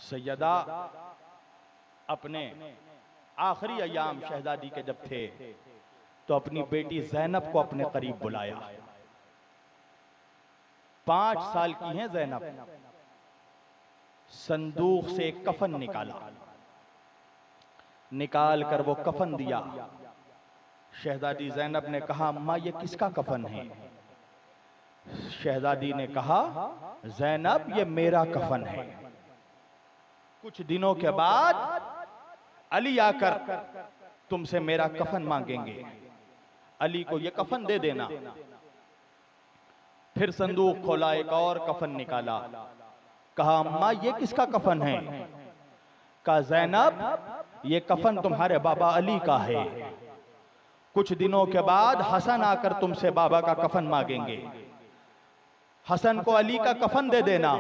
सैयदा अपने आखिरी अयाम शहजादी के जब थे तो अपनी बेटी ज़ैनब को अपने करीब बुलाया। 5 साल की हैं ज़ैनब। संदूक से एक कफन निकाल कर वो कफन दिया। शहजादी ज़ैनब ने कहा, अम्मा ये किसका कफन है? शहजादी ने कहा, ज़ैनब ये मेरा कफन है। कुछ दिनों के बाद अली आकर तुमसे मेरा कफन मांगेंगे, अली को ये कफन दे देना। फिर संदूक खोला, एक और कफन निकाला। कहा, अम्मा ये किसका कफन है? कहा, ज़ैनब ये कफन तुम्हारे बाबा अली का है। कुछ दिनों के बाद हसन आकर तुमसे बाबा का कफन मांगेंगे, हसन को अली का कफन दे देना।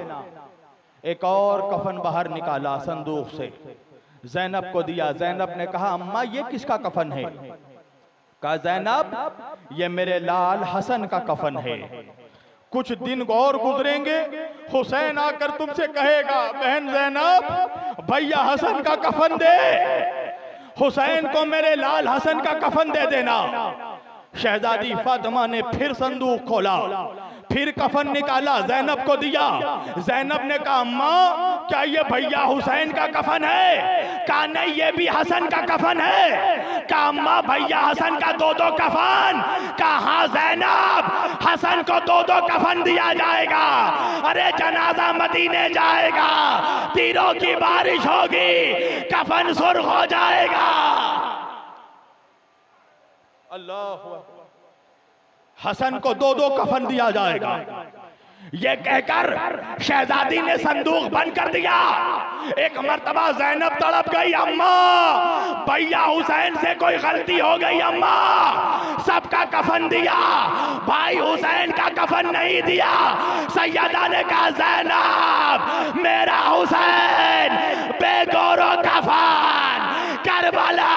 एक और कफन बाहर निकाला संदूक से, ज़ैनब को दिया। ज़ैनब ने कहा, अम्मा ये किसका कफन है? कहा, ज़ैनब ये मेरे लाल हसन का कफन है। कुछ दिन और गुजरेंगे, हुसैन आकर तुमसे कहेगा, बहन ज़ैनब भैया हसन का कफन दे, हुसैन को मेरे लाल हसन का कफन दे देना। शहजादी फातिमा ने फिर संदूक खोला, फिर कफन निकाला, ज़ैनब को दिया। ज़ैनब ने कहा, अम्मा क्या ये भैया हुसैन का कफन है? कहा, नहीं ये भी हसन का कफन है। कहा, अम्मा भैया हसन का 2-2 कफन? कहा, हाँ ज़ैनब हसन को 2-2 कफन दिया जाएगा। अरे जनाजा मदीने जाएगा, तीरों की बारिश होगी, कफन सुर्ख हो जाएगा। अल्लाह, हसन को 2-2 कफन दिया जाएगा। ये कहकर शहजादी ने संदूक बंद कर दिया। एक मर्तबा ज़ैनब तड़प गई, अम्मा भैया हुसैन से कोई गलती हो गई अम्मा, सबका कफन दिया, भाई हुसैन का कफन नहीं दिया। सैयदा ने कहा, ज़ैनब मेरा हुसैन बेगौरो कफन करबला।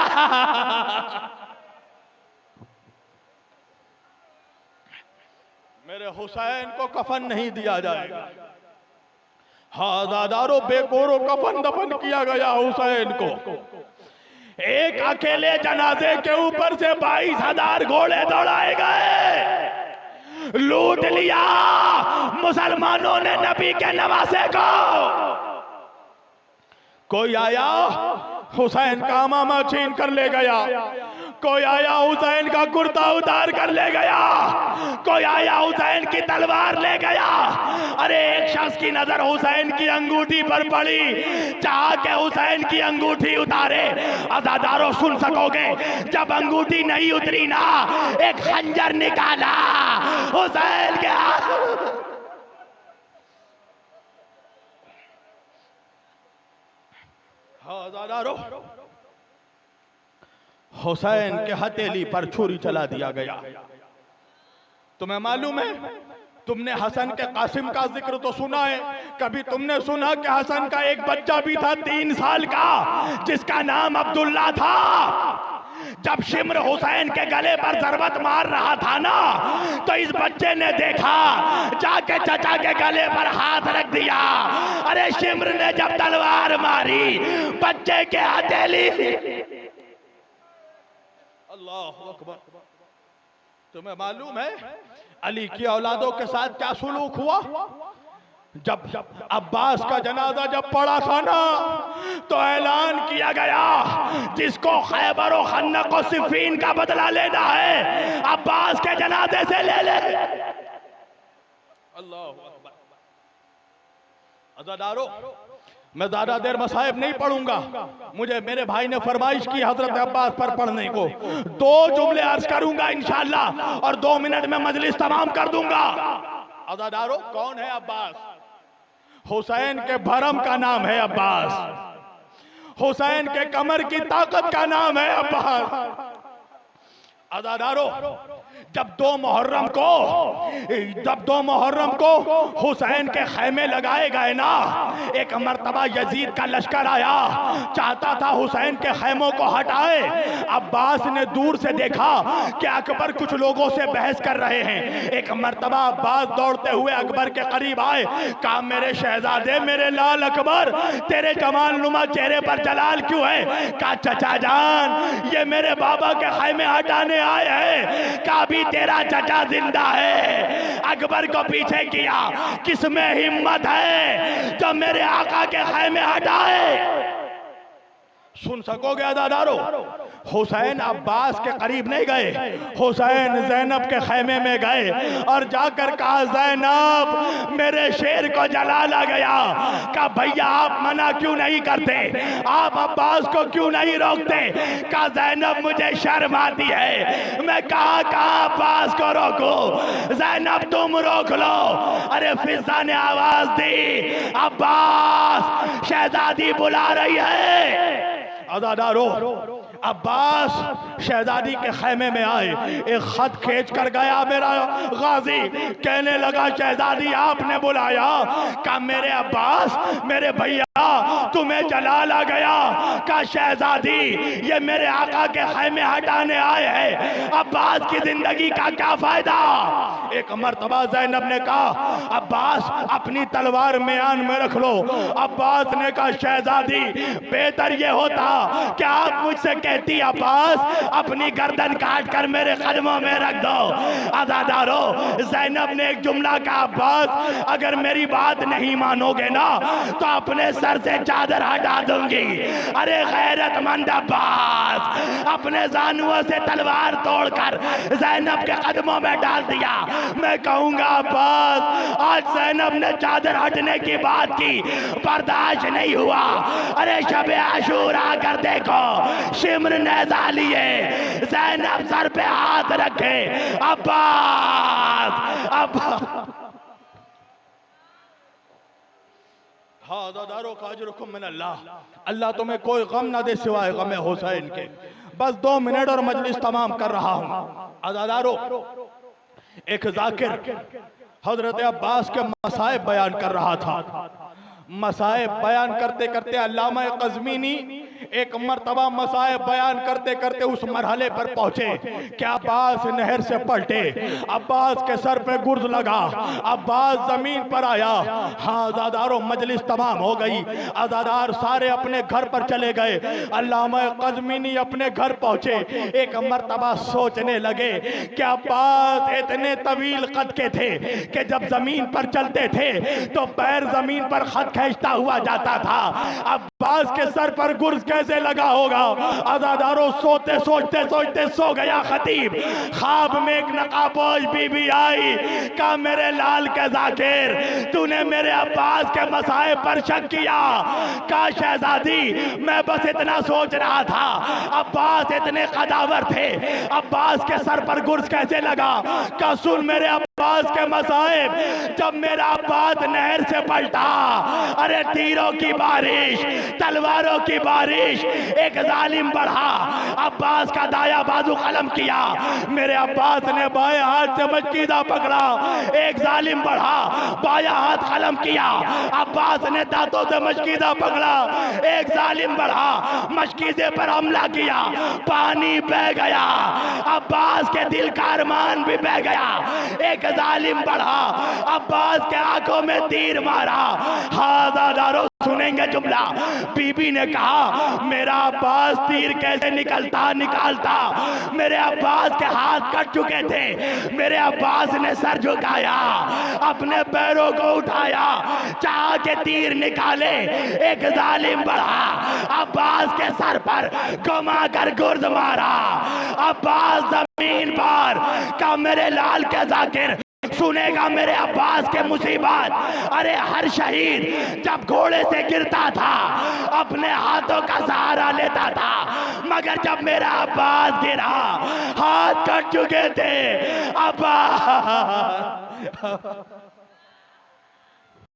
मेरे हुसैन को कफन नहीं दिया जाएगा। हजारों बेगौरों कफन दफन किया गया हुसैन को। एक अकेले जनाजे के ऊपर से 22,000 घोड़े दौड़ाए गए। लूट लिया मुसलमानों ने नबी के नवासे को। कोई आया हुसैन का अमामा छीन कर ले गया, कोई आया हुसैन का कुर्ता उतार कर ले गया, कोई आया हुसैन की तलवार ले गया। अरे एक शख्स की नजर हुसैन की अंगूठी पर पड़ी, चाह के हुसैन की अंगूठी उतारे। अज़ादारों सुन सकोगे, जब अंगूठी नहीं उतरी ना, एक खंजर निकाला हुसैन के हाथ। हजारों हुसैन के हथेली पर छुरी चला दिया गया। तुम्हें मालूम है, तुमने हसन के कासिम का जिक्र तो सुना है, कभी तुमने सुना कि हसन का एक बच्चा भी था 3 साल का, जिसका नाम अब्दुल्ला था। जब शिम्र हुसैन के गले पर ज़रबत मार रहा था ना, तो इस बच्चे ने देखा, जाके चचा के गले पर हाथ रख दिया। अरे शिम्र ने जब तलवार मारी, बच्चे के हथेली। अल्लाहु अकबर। तुम्हें मालूम है अली की औलादों के साथ क्या सुलूक हुआ? जब अब्बास का जनाजा जब पड़ा था ना, तो ऐलान किया गया, जिसको खैबर और खंदक और सिफ़ीन का बदला लेना है, अब्बास के जनाजे से ले ले। अल्लाहु अकबर। अज़ादारों, मैं ज्यादा देर मसाइब नहीं पढ़ूंगा, मुझे मेरे भाई ने फरमाइश की हजरत अब्बास पर पढ़ने को। 2 जुमले अर्ज करूंगा इंशाअल्लाह, और 2 मिनट में मजलिस तमाम कर दूंगा। अज़ादारों, कौन है अब्बास? हुसैन के भरम का नाम है अब्बास, हुसैन के कमर की ताकत का नाम है अब्बास। अज़ादारों, जब 2 मुहर्रम को हुसैन के खैमे लगाए गए ना, एक मर्तबा यजीद का लश्कर आया, चाहता था हुसैन के खैमों को हटाए। अब्बास ने दूर से देखा कि अकबर कुछ लोगों से बहस कर रहे हैं। एक मर्तबा अब्बास दौड़ते हुए अकबर के करीब आए, कहा मेरे शहजादे, मेरे लाल अकबर, तेरे जमाल नुमा चेहरे पर जलाल क्यों है? कहा चचा जान, ये मेरे बाबा के खैमे हटाने आए हैं। कहा भी तेरा चचा जिंदा है। अकबर को पीछे किया, किसमें हिम्मत है जो मेरे आका के खैमे हटाए? सुन सकोगे अदादारो, हुसैन अब्बास के करीब नहीं गए, हुसैन ज़ैनब के खैमे में गए और जाकर कहा ज़ैनब, मेरे शेर को जलाला गया। कहा भैया आप मना क्यों नहीं करते, आप अब्बास को क्यों नहीं रोकते? कहा ज़ैनब मुझे शर्म आती है। मैं कहा अब्बास को रोको, ज़ैनब तुम रोक लो। अरे फिजा ने आवाज दी, अब्बास शहजादी बुला रही है। अदादारो, अब्बास शहजादी के खैमे में आए, एक खत खींच कर गया मेरा गाजी, कहने लगा शहजादी आपने बुलाया? कहा मेरे अब्बास, मेरे भैया तुम्हें जलाला गया। कहा शहजादी ये मेरे आका के खैमे हटाने आए हैं, अब्बास की जिंदगी का क्या फायदा? एक मर्तबा ज़ैनब ने कहा अब्बास अपनी तलवार म्यान में रख लो। अब्बास ने कहा शहजादी बेहतर ये होता कि आप मुझसे कहती अब्बास अपनी गर्दन काट कर मेरे कदमों में रख दो। अज़ादारो, ज़ैनब ने एक जुमला कहा अब्बास अगर मेरी बात नहीं मानोगे ना तो अपने सर से चादर हटा दूंगी। अरे गैरतमंद अब्बास अपने जानुओं से तलवार तोड़कर ज़ैनब के कदमों में डाल दिया। मैं कहूंगा अब्बास आज ज़ैनब ने चादर हटने की बात की, बर्दाश्त नहीं हुआ। अरे शबे आशूरा कर देखो, शिम्र नेज़ा लिए ज़ैनब सर पे हाथ रखे, अब्बास अल्लाह तुम्हें कोई गम ना दे सिवाय गम हुसैन के। बस 2 मिनट और मजलिस तमाम कर रहा हूं। अज़ादारो, एक जाकिर हजरत अब्बास के मसाइब बयान कर रहा था। मसाइब बयान करते करते अल्लामा क़ज़वीनी एक मर्तबा मसाइब बयान करते करते उस मरहले पर पहुंचे कि अब्बास नहर से पलटे, अब्बास के सर पे गुर्द लगा, अब्बास जमीन पर आया। हाँ अज़ादारो, मजलिस तमाम हो गई, अज़ादार सारे अपने घर पर चले गए। अल्लामा क़ज़वीनी अपने घर पहुंचे, एक मर्तबा सोचने लगे कि अब्बास इतने तवील कद के थे कि जब जमीन पर चलते थे तो पैर जमीन पर खत खींचता हुआ जाता था। अब्बास के सर पर गुर्ज कैसे लगा होगा? अज़ादारों, सोते सोचते सोचते सो गया खतीब। ख्वाब में एक नकाबपोश बीबी आई, कहा मेरे लाल के जाकिर तूने मेरे अब्बास के मसाइब पर शक किया। कहा शहजादी मैं बस इतना सोच रहा था, अब्बास इतने कदावर थे, अब्बास के सर पर गुर्ज कैसे लगा? कहा सुन मेरे अब्बास के मसाइब, जब मेरा अब्बास नहर से पलटा, अरे तीरों की बारिश, तलवारों की बारिश, एक जालिम बढ़ा, अब्बास का दाया बाजू कलम किया, मेरे अब्बास ने बाएं हाथ से मशकीदा पकड़ा, एक जालिम बढ़ा, बाया हाथ कलम किया, अब्बास ने दांतों से मशकीदा पकड़ा, एक जालिम बढ़ा, मशकीजे पर हमला किया, पानी बह गया, अब्बास के दिल का अरमान भी बह गया, एक जालिम बढ़ा, अब्बास के आंखों में तीर मारा। हाज़ादारों सुनेंगे जुमला। बीबी ने कहा मेरा अब्बास तीर कैसे निकालता, मेरे अब्बास के हाथ कट चुके थे, मेरे अब्बास ने सर झुकाया, अपने पैरों को उठाया, चाह के तीर निकाले, एक जालिम बढ़ा, अब्बास के सर पर घुमा कर गुर्द मारा, अब्बास जमीन पर। का मेरे लाल के जाकिर सुनेगा मेरे अब्बास के मुसीबत। अरे हर शहीद जब घोड़े से गिरता था अपने हाथों का सहारा लेता था, मगर जब मेरा अब्बास गिरा हाथ कट चुके थे। अब्बास